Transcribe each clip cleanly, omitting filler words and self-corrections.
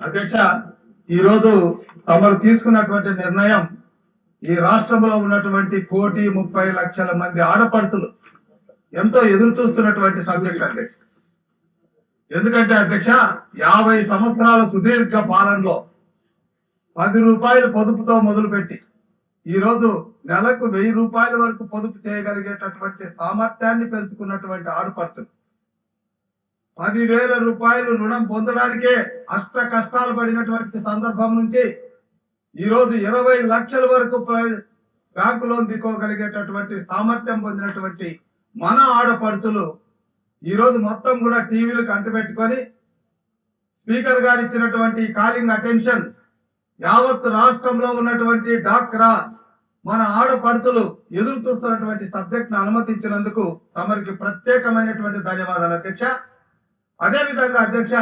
అధ్యక్ష, ఈరోజు తమరు తీసుకున్నటువంటి నిర్ణయం ఈ రాష్ట్రంలో ఉన్నటువంటి 1,30,00,000 మంది ఆడపడుతులు ఎంతో ఎదురు చూస్తున్నటువంటి సబ్జెక్ట్ అధ్యక్ష. ఎందుకంటే అధ్యక్ష, 50 సంవత్సరాల సుదీర్ఘ పాలనలో 10 రూపాయలు పొదుపుతో మొదలుపెట్టి ఈరోజు నెలకు 1000 రూపాయల వరకు పొదుపు చేయగలిగేటటువంటి సామర్థ్యాన్ని పెంచుకున్నటువంటి ఆడపడుతులు 10,000 రూపాయలు రుణం పొందడానికే అష్ట కష్టాలు పడినటువంటి సందర్భం నుంచి ఈరోజు 20 లక్షల వరకు బ్యాంకు లోన్ తీసుకోగలిగేటటువంటి సామర్థ్యం పొందినటువంటి మన ఆడపడుతులు ఈరోజు మొత్తం కూడా టీవీలు కంటపెట్టుకొని స్పీకర్ గారు ఇచ్చినటువంటి కాలింగ్ అటెన్షన్ యావత్ రాష్ట్రంలో ఉన్నటువంటి డాక్రా మన ఆడపడుతులు ఎదురు చూస్తున్నటువంటి సబ్జెక్ట్ ను అనుమతించినందుకు తమరికి ప్రత్యేకమైనటువంటి ధన్యవాదాలు అధ్యక్ష. అదేవిధంగా అధ్యక్ష,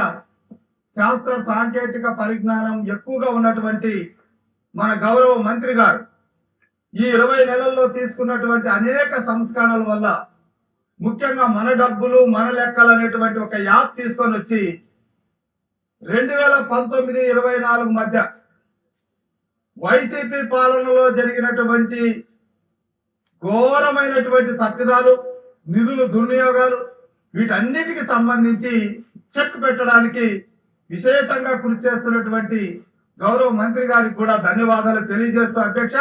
శాస్త్ర సాంకేతిక పరిజ్ఞానం ఎక్కువగా ఉన్నటువంటి మన గౌరవ మంత్రి గారు ఈ 20 నెలల్లో తీసుకున్నటువంటి అనేక సంస్కరణల వల్ల ముఖ్యంగా మన డబ్బులు మన లెక్కలు అనేటువంటి ఒక యాప్ తీసుకొని వచ్చి 2019-24 మధ్య వైసీపీ పాలనలో జరిగినటువంటి ఘోరమైనటువంటి తప్పిదాలు, నిధులు దుర్వినియోగాలు వీటన్నిటికి సంబంధించి చెక్ పెట్టడానికి విశేషంగా కృషి చేస్తున్నటువంటి గౌరవ మంత్రి గారికి కూడా ధన్యవాదాలు తెలియజేస్తూ అధ్యక్ష,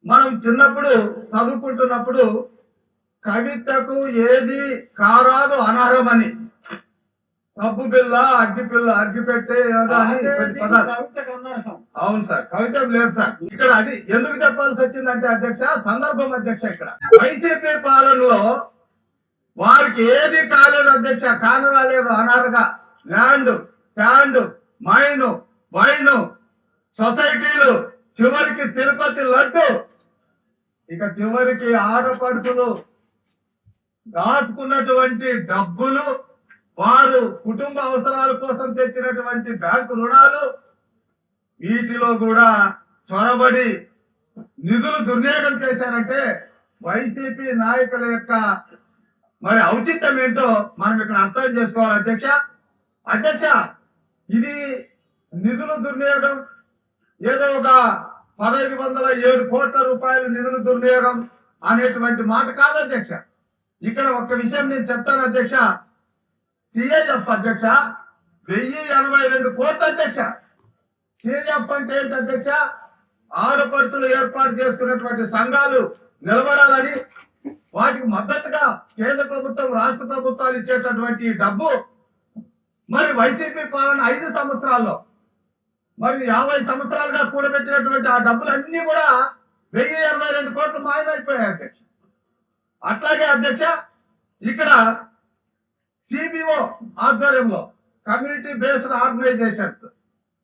మనం చిన్నప్పుడు చదువుకుంటున్నప్పుడు కవితకు ఏది కారాదు అనర్హమని సబ్బు పిల్ల అగ్గి పెట్టే అవును సార్, కవిత లేదు సార్. ఇక్కడ అది ఎందుకు చెప్పాల్సి వచ్చిందంటే అధ్యక్ష, సందర్భం అధ్యక్ష, ఇక్కడ వైసీపీ పాలనలో వారికి ఏది కాలేదు అధ్యక్ష, కానరాలేదు అనర్హగా ల్యాండ్, స్టాండ్, మైను, వైను, సొసైటీలు, చివరికి తిరుపతి లడ్డు, ఇక చివరికి ఆడపడుతులు దాచుకున్నటువంటి డబ్బులు, వారు కుటుంబ అవసరాల కోసం తెచ్చినటువంటి బ్యాంకు రుణాలు, వీటిలో కూడా చొరబడి నిధులు దుర్వినియోగం చేశారంటే వైసీపీ నాయకుల యొక్క మరి ఔచిత్యం ఏంటో మనం ఇక్కడ అర్థం చేసుకోవాలి అధ్యక్ష. అధ్యక్ష, ఇది నిధుల దుర్వినియోగం ఏదో ఒక 1,507 కోట్ల రూపాయలు నిధుల దుర్వినియోగం అనేటువంటి మాట కాదు అధ్యక్ష. ఇక్కడ ఒక విషయం నేను చెప్తాను అధ్యక్ష. సిఐఎఫ్ అధ్యక్ష 1082 కోట్ల అధ్యక్ష. సిఐఎఫ్ అంటే ఏంటి అధ్యక్ష? ఆడపడుతులు ఏర్పాటు చేసుకున్నటువంటి సంఘాలు నిలబడాలని, వాటికి మద్దతుగా కేంద్ర ప్రభుత్వం, రాష్ట్ర ప్రభుత్వాలు ఇచ్చేటటువంటి డబ్బు మరి వైసీపీ పాలన 5 సంవత్సరాల్లో మరి 50 సంవత్సరాలుగా కూడబెట్టినటువంటి ఆ డబ్బులన్నీ కూడా 1082 కోట్లు మాయమైపోయాయి అధ్యక్ష. అట్లాగే అధ్యక్ష, ఇక్కడ సిబిఓ ఆధ్వర్యంలో కమ్యూనిటీ బేస్డ్ ఆర్గనైజేషన్స్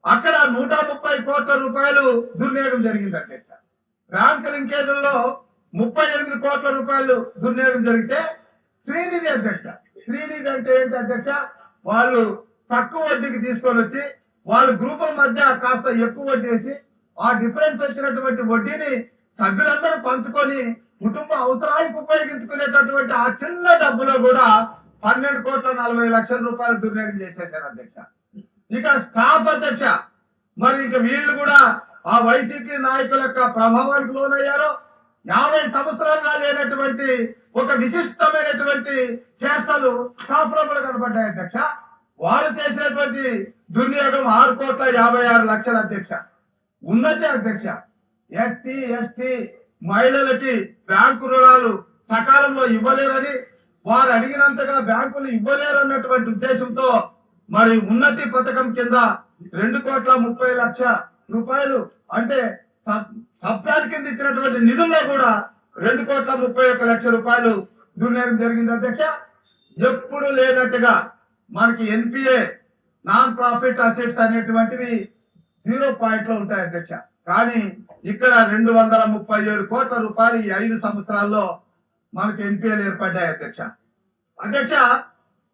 అక్కడ 130 కోట్ల రూపాయలు దుర్వినియోగం జరిగింది అధ్యక్ష. బ్యాంక్ లింకేజీల్లో 38 కోట్ల రూపాయలు దుర్వినియోగం జరిగితే శ్రీనిధి అధ్యక్ష, శ్రీనిధి అంటే ఏంటి అధ్యక్ష? వాళ్ళు తక్కువ వడ్డీకి తీసుకొని వచ్చి వాళ్ళ గ్రూపుల మధ్య కాస్త ఎక్కువ వడ్డీ వేసి ఆ డిఫరెన్స్ వచ్చినటువంటి వడ్డీని సభ్యులందరూ పంచుకొని కుటుంబ అవసరాలకు ఉపయోగించుకునేటటువంటి ఆ చిన్న డబ్బులో కూడా 12,40,00,000 రూపాయలు దుర్వినియోగం చేసేసారు అధ్యక్ష. ఇక స్టాఫ్ అధ్యక్ష, మరి ఇక వీళ్ళు కూడా ఆ వైసీపీ నాయకుల యొక్క ప్రభావానికి లోనయ్యారో 50 సంవత్సరాలుగా లేనటువంటి ఒక విశిష్టమైనటువంటి చేష్టలు స్టాఫ్ లో కూడా కనబడ్డాయి అధ్యక్ష. వారు చేసినటువంటి దుర్వినియోగం 6,56,00,000 అధ్యక్ష. ఉన్నది అధ్యక్ష, ఎస్టీ ఎస్టీ మహిళలకి బ్యాంకు రుణాలు సకాలంలో ఇవ్వలేరని, వారు అడిగినంతగా బ్యాంకులు ఇవ్వలేరు అన్నటువంటి ఉద్దేశంతో మరి ఉన్నతి పథకం కింద 2,30,00,000 రూపాయలు అంటే సబ్సిడీ కింద ఇచ్చినటువంటి నిధుల్లో కూడా 2,31,00,000 రూపాయలు దుర్వినియోగం జరిగింది అధ్యక్ష. ఎప్పుడు లేనట్టుగా మనకి ఎన్పిఏ నాన్ ప్రాఫిట్ అసెట్స్ అనేటువంటివి 0 పాయింట్లో ఉంటాయి అధ్యక్ష. కానీ ఇక్కడ 237 కోట్ల రూపాయలు ఈ 5 సంవత్సరాల్లో మనకి ఎన్పిఏలు ఏర్పడ్డాయి అధ్యక్ష. అధ్యక్ష,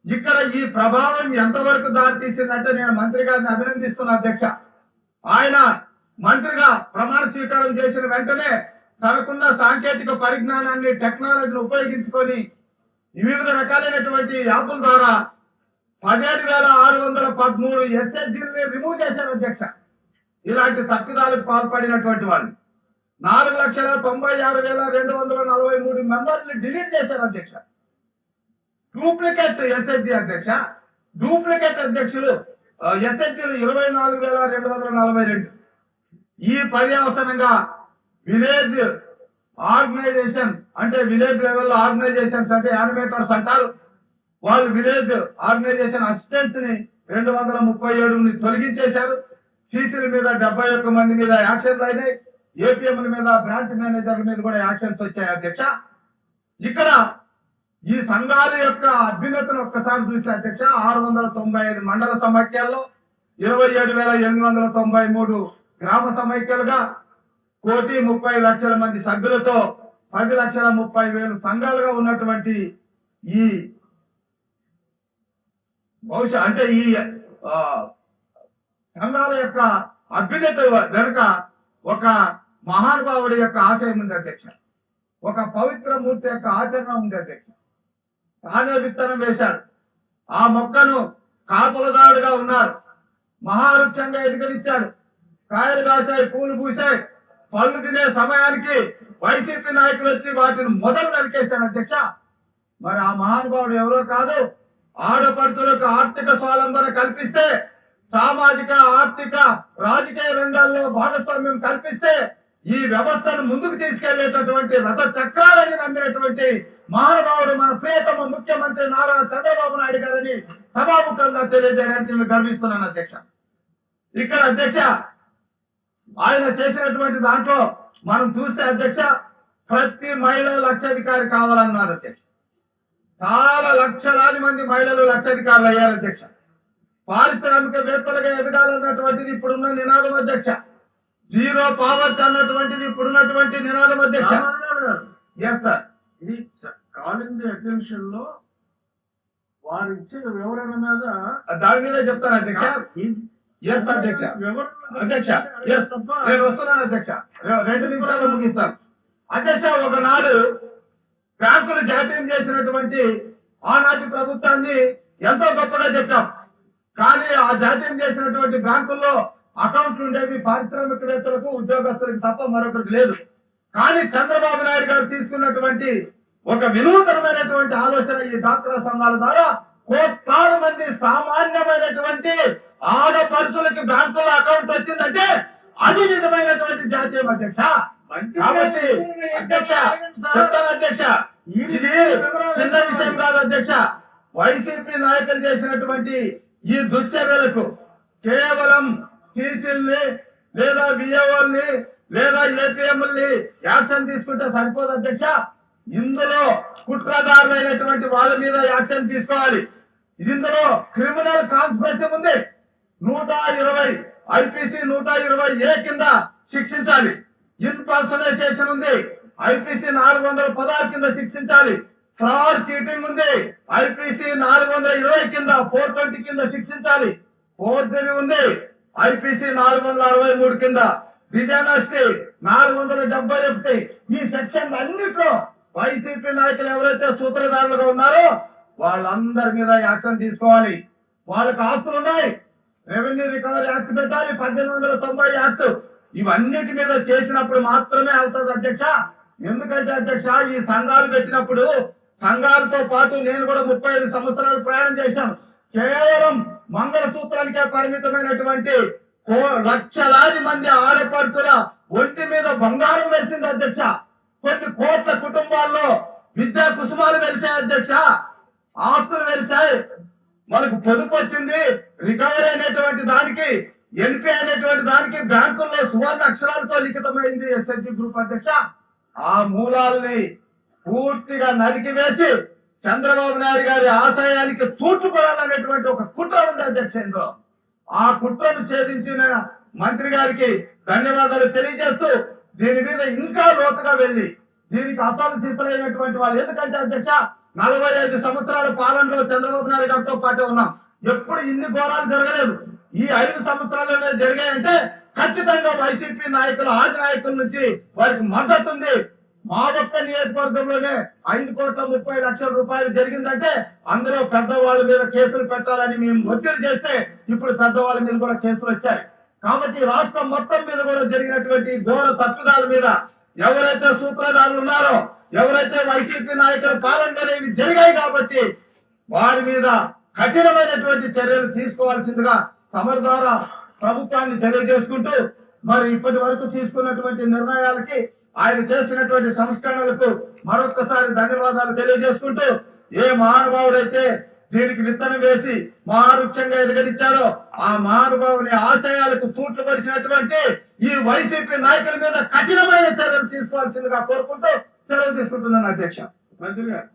ఇక్కడ ఈ ప్రభావం ఎంతవరకు దారితీసిందంటే నేను మంత్రి గారిని అభినందిస్తున్నా అధ్యక్ష. ఆయన మంత్రిగా ప్రమాణ స్వీకారం చేసిన వెంటనే తనకున్న సాంకేతిక పరిజ్ఞానాన్ని, టెక్నాలజీని ఉపయోగించుకొని వివిధ రకాలైనటువంటి యాప్ల ద్వారా 17,613 ఎస్ఎస్జీని రిమూవ్ చేశారు అధ్యక్ష. ఇలాంటి తప్పిదాలకు పాల్పడినటువంటి వాళ్ళు 4,96,243 మెంబర్స్ డిలీట్ చేశారు అధ్యక్ష. డూప్లికేట్ ఎస్ఎస్జీ అధ్యక్ష, డూప్లికేట్ అధ్యక్షులు ఎస్ఎస్జీలు 24,242. ఈ పర్యవసనంగా విలేజ్ ఆర్గనైజేషన్ అంటే విలేజ్ లెవెల్ ఆర్గనైజేషన్స్ అంటే యానిమేటర్స్ అంటారు. వాళ్ళు విలేజ్ ఆర్గనైజేషన్ అసిస్టెంట్స్ ని 237 తొలగించేశారు. సీసీల మీద 71 మంది మీద యాక్షన్లు అయినాయి. ఏపీఎంల మీద బ్రాంచ్ మేనేజర్ల మీద కూడా యాక్షన్స్ వచ్చాయి అధ్యక్ష. ఇక్కడ ఈ సంఘాల యొక్క అభ్యున్నతను ఒక్కసారి చూస్తే అధ్యక్ష 695 మండల సమైక్యాల్లో 27,893 గ్రామ సమైక్యాలుగా 1,30,00,000 మంది సభ్యులతో 10,30,000 సంఘాలుగా ఉన్నటువంటి ఈ బహుశా అంటే ఈ సంఘాల యొక్క అభ్యున్నత వెనుక ఒక మహానుభావుడి యొక్క ఆశయం ఉంది అధ్యక్ష. ఒక పవిత్ర మూర్తి యొక్క ఆచరణ ఉంది అధ్యక్ష. తానే విత్తనం వేశాడు, ఆ మొక్కను కాపులదారుడుగా ఉన్నారు, మహావృక్షంగా ఎదుగనిచ్చాడు, కాయలు కాశాయి, పూలు పూసాయి, పళ్ళు తినే సమయానికి వైసీపీ నాయకులు వచ్చి వాటిని మొదలు నరికేశారు అధ్యక్ష. మరి ఆ మహానుభావుడు ఎవరో కాదు, ఆడపడుతులకు ఆర్థిక స్వావలంబన కల్పిస్తే, సామాజిక ఆర్థిక రాజకీయ రంగాల్లో భాగస్వామ్యం కల్పిస్తే ఈ వ్యవస్థను ముందుకు తీసుకెళ్లేటటువంటి రథ చక్రాలని నమ్మినటువంటి మహానుభావుడు మన ప్రియతమ ముఖ్యమంత్రి నారా చంద్రబాబు నాయుడు గారని సభాముఖంగా తెలియజేయడానికి నేను గర్విస్తున్నాను అధ్యక్ష. ఇక్కడ అధ్యక్ష ఆయన చేసినటువంటి దాంట్లో మనం చూస్తే అధ్యక్ష ప్రతి మహిళ లక్షాధికారి కావాలన్నారు అధ్యక్ష. చాలా లక్షలాది మంది మహిళలు లక్షాధికారులు అయ్యారు అధ్యక్ష. పారిశ్రామికవేత్తలుగా ఎదగాలన్నటువంటిది ఇప్పుడున్న నినాదం అధ్యక్ష. జీరో పావర్టీ అన్నటువంటిది ఇప్పుడున్నటువంటి నినాదం అధ్యక్ష. ఇది కాలింగ్ అటెన్షన్ లో వారు ఇచ్చిన వివరణ మీద దాని మీద చెప్తాను అధ్యక్ష. అధ్యక్ష అధ్యక్ష నేను వస్తున్నాను అధ్యక్ష, 2 నిమిషాల్లో ముగిస్తాను అధ్యక్ష. ఒకనాడు బ్యాంకులు జాతీయం చేసినటువంటి ఆనాటి ప్రభుత్వాన్ని ఎంతో గొప్పగా చెప్పాం. కానీ ఆ జాతీయం చేసినటువంటి బ్యాంకుల్లో అకౌంట్లు ఉండేవి పారిశ్రామికవేత్తలకు ఉద్యోగస్తులకు తప్ప మరొకరికి లేదు. కానీ చంద్రబాబు నాయుడు గారు తీసుకున్నటువంటి ఒక వినూతనమైనటువంటి ఆలోచన ఈ డాక్టర్ల సంఘాల ద్వారా 1,00,00,000 మంది సామాన్యమైనటువంటి ఆడపడుచులకి బ్యాంకుల్లో అకౌంట్ వచ్చిందంటే అది నిజమైనటువంటి జాతీయం అధ్యక్ష. కాబట్టి అధ్యక్ష చెప్తాను అధ్యక్ష, ఇది చిన్న విషయం కాదు అధ్యక్ష. వైసీపీ నాయకులు చేసినటువంటి ఈ దుశ్చర్యలకు కేవలం టీసీల్ని లేదా విఏఓల్ని లేదా ఏపీఎంల్ని యాక్షన్ తీసుకుంటే సరిపోదు అధ్యక్ష. ఇందులో కుట్రదారులైనటువంటి వాళ్ళ మీద యాక్షన్ తీసుకోవాలి. ఇందులో క్రిమినల్ కాన్స్పిరసీ ఉంది. 120 ఐపీసీ 120A కింద శిక్షించాలి. ఇన్పర్సనైజేషన్ ఉంది, ఐపీసీ 416 కింద శిక్షించాలి. ఫ్రాడ్ చీటింగ్ ఉంది, ఐపీసీ 420 కింద 420 కింద శిక్షించాలి. ఫోర్జరీ ఉంది, ఐపీసీ 463 కింద. డిజానెస్టీ 471. ఈ సెక్షన్ అన్నిట్లో వైసీపీ నాయకులు ఎవరైతే సూత్రధారులుగా ఉన్నారో వాళ్ళందరి మీద యాక్షన్ తీసుకోవాలి. వాళ్ళకి ఆస్తులు ఉన్నాయి, రెవెన్యూ రికవరీ యాక్ట్ పెట్టాలి, 1890 యాక్ట్. ఇవన్నిటి మీద చేసినప్పుడు మాత్రమే అవుతుంది అధ్యక్ష. ఎందుకంటే అధ్యక్ష ఈ సంఘాలు పెట్టినప్పుడు సంఘాలతో పాటు నేను కూడా 35 సంవత్సరాలు ప్రయాణం చేశాను. కేవలం మంగళసూత్రానికే పరిమితమైనటువంటి లక్షలాది మంది ఆడపడుచుల ఒంటి మీద బంగారం వెలిసింది అధ్యక్ష. కొన్ని కోట్ల కుటుంబాల్లో విద్యా కుసుమాలు వెలిసాయి అధ్యక్ష, ఆస్తులు వెలిసాయి. మనకు పొదుపు వచ్చింది, రికవరీ అనేటువంటి దానికి, ఎన్పీ అనేటువంటి దానికి బ్యాంకుల్లో సువర్ణ అక్షరాలతో లిఖితమైంది ఎస్ఎస్జీ గ్రూప్ అధ్యక్ష. ఆ మూలాల్ని పూర్తిగా నరికివేసి చంద్రబాబు నాయుడు గారి ఆశయానికి తూర్చుకోవాలనేటువంటి ఒక కుట్ర ఉంది అధ్యక్ష. ఇందులో ఆ కుట్రను ఛేదించిన మంత్రి గారికి ధన్యవాదాలు తెలియజేస్తూ దీని మీద ఇంకా లోతుగా వెళ్లి దీనికి అసలు సిద్ధమైనటువంటి వాళ్ళు, ఎందుకంటే అధ్యక్ష 45 సంవత్సరాల పాలనలో చంద్రబాబు నాయుడు గారితో పాటు ఉన్నాం. ఎప్పుడు ఇన్ని ఘోరాలు జరగలేదు. ఈ 5 సంవత్సరాల్లోనే జరిగాయంటే ఖచ్చితంగా వైసీపీ నాయకులు, ఆది నాయకుల నుంచి వారికి మద్దతు ఉంది. మా ఒక్క నియోజకవర్గంలోనే 5,30,00,000 రూపాయలు జరిగిందంటే అందులో పెద్దవాళ్ళ మీద కేసులు పెట్టాలని మేము ఒత్తిడి చేస్తే ఇప్పుడు పెద్దవాళ్ళ మీద కూడా కేసులు వచ్చాయి. కాబట్టి రాష్ట్రం మొత్తం మీద కూడా జరిగినటువంటి ఘోర తప్పిదాల మీద ఎవరైతే సూత్రధారులు ఉన్నారో, ఎవరైతే వైసీపీ నాయకుల పాలనలో ఇవి జరిగాయి కాబట్టి వారి మీద కఠినమైనటువంటి చర్యలు తీసుకోవాల్సిందిగా సభ ద్వారా ప్రభుత్వాన్ని తెలియజేసుకుంటూ, మరి ఇప్పటి వరకు తీసుకున్నటువంటి నిర్ణయాలకి, ఆయన చేసినటువంటి సంస్కరణలకు మరొకసారి ధన్యవాదాలు తెలియజేసుకుంటూ, ఏ మహానుభావుడైతే దీనికి విత్తనం వేసి మహావృక్షంగా ఎదగనిచ్చారో ఆ మహానుభావుని ఆశయాలకు తూట్లు పరిచినటువంటి ఈ వైసీపీ నాయకుల మీద కఠినమైన చర్యలు తీసుకోవాల్సిందిగా కోరుకుంటూ సెలవు తీసుకుంటున్నాను అధ్యక్ష. మంత్రి గారు